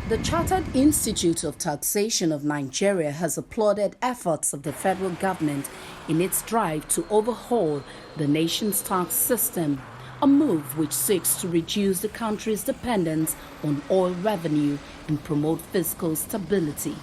The Chartered Institute of Taxation of Nigeria has applauded efforts of the federal government in its drive to overhaul the nation's tax system, a move which seeks to reduce the country's dependence on oil revenue and promote fiscal stability.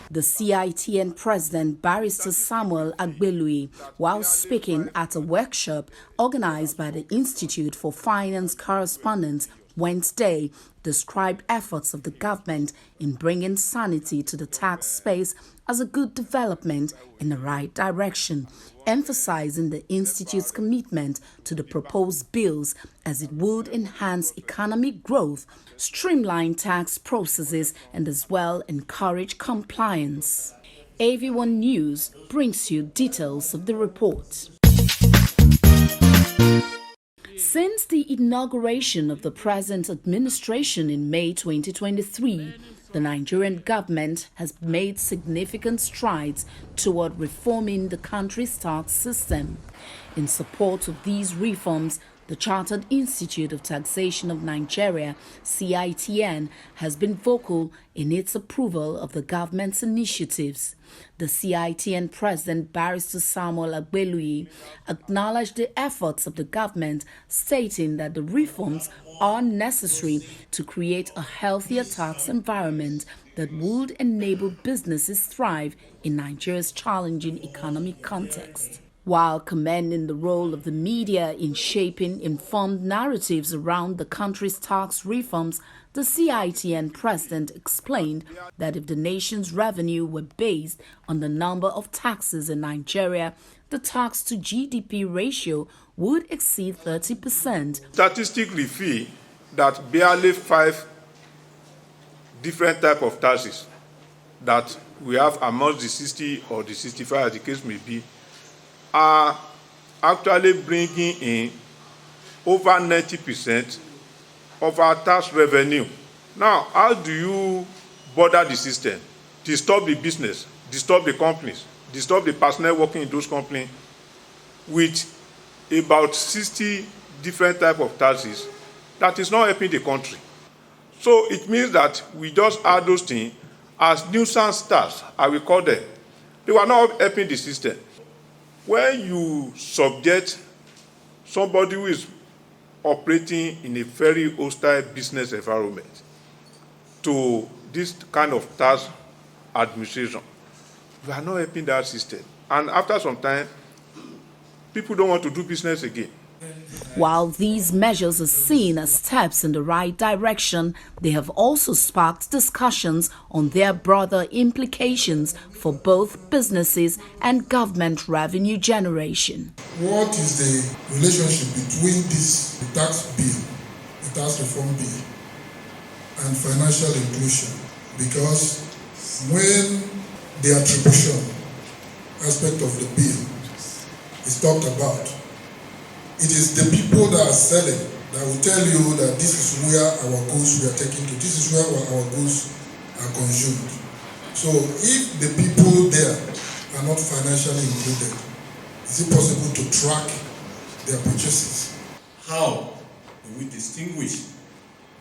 The CITN President, Barrister Samuel Agbelui, while speaking at a workshop organized by the Institute for Finance Correspondents Wednesday, described efforts of the government in bringing sanity to the tax space as a good development in the right direction, emphasizing the Institute's commitment to the proposed bills as it would enhance economic growth, streamline tax processes, and as well encourage compliance. AV1 News brings you details of the report. Since the inauguration of the present administration in May 2023, the Nigerian government has made significant strides toward reforming the country's tax system. In support of these reforms, the Chartered Institute of Taxation of Nigeria, CITN, has been vocal in its approval of the government's initiatives. The CITN President, Barrister Samuel Agbelui, acknowledged the efforts of the government, stating that the reforms are necessary to create a healthier tax environment that would enable businesses thrive in Nigeria's challenging economic context. While commending the role of the media in shaping informed narratives around the country's tax reforms, the CITN president explained that if the nation's revenue were based on the number of taxes in Nigeria, the tax to GDP ratio would exceed 30%. Statistics reveal that barely 5 different types of taxes that we have amongst the 60 or the 65, as the case may be, are actually bringing in over 90% of our tax revenue. Now, how do you border the system, disturb the business, disturb the companies, disturb the personnel working in those companies with about 60 different types of taxes? That is not helping the country. So it means that we just add those things as nuisance tax, I will call them. They were not helping the system. When you subject somebody who is operating in a very hostile business environment to this kind of tax administration, you are not helping that system. And after some time, people don't want to do business again. While these measures are seen as steps in the right direction, they have also sparked discussions on their broader implications for both businesses and government revenue generation. What is the relationship between the tax bill, the tax reform bill, and financial inclusion? Because when the attribution aspect of the bill is talked about, it is the people that are selling that will tell you that this is where our goods we are taking to, this is where our goods are consumed. So if the people there are not financially included, is it possible to track their purchases? How do we distinguish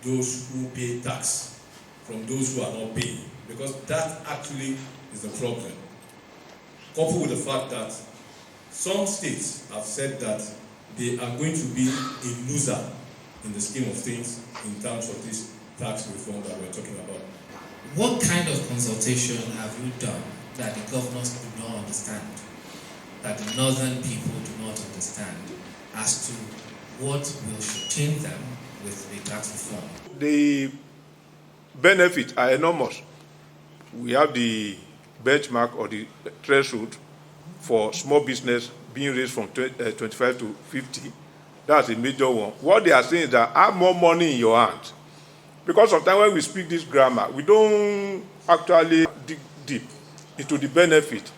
those who pay tax from those who are not paying? Because that actually is the problem. Coupled with the fact that some states have said that they are going to be a loser in the scheme of things in terms of this tax reform that we're talking about. What kind of consultation have you done that the governors do not understand, that the northern people do not understand, as to what will sustain them with the tax reform? The benefits are enormous. We have the benchmark or the threshold for small business being raised from 25 to 50. That's a major one. What they are saying is that have more money in your hand. Because sometimes when we speak this grammar, we don't actually dig deep into the benefit.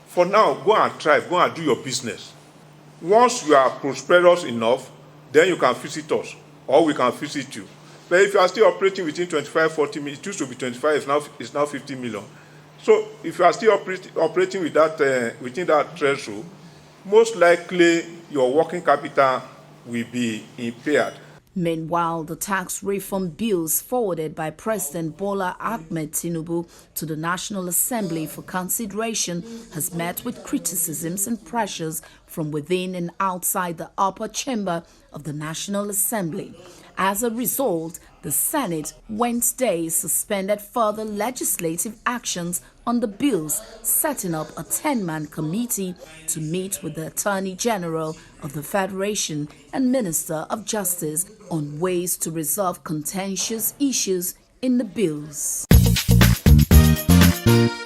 For now, go and thrive, go and do your business. Once you are prosperous enough, then you can visit us, or we can visit you. But if you are still operating within 25, 40 million, it used to be 25, it's now 50 million. So if you are still operating with that, within that threshold, most likely your working capital will be impaired. Meanwhile, the tax reform bills forwarded by President Bola Ahmed Tinubu to the National Assembly for consideration has met with criticisms and pressures from within and outside the upper chamber of the National Assembly. As a result, the Senate Wednesday suspended further legislative actions on the bills, setting up a 10-man committee to meet with the Attorney General of the Federation and Minister of Justice on ways to resolve contentious issues in the bills.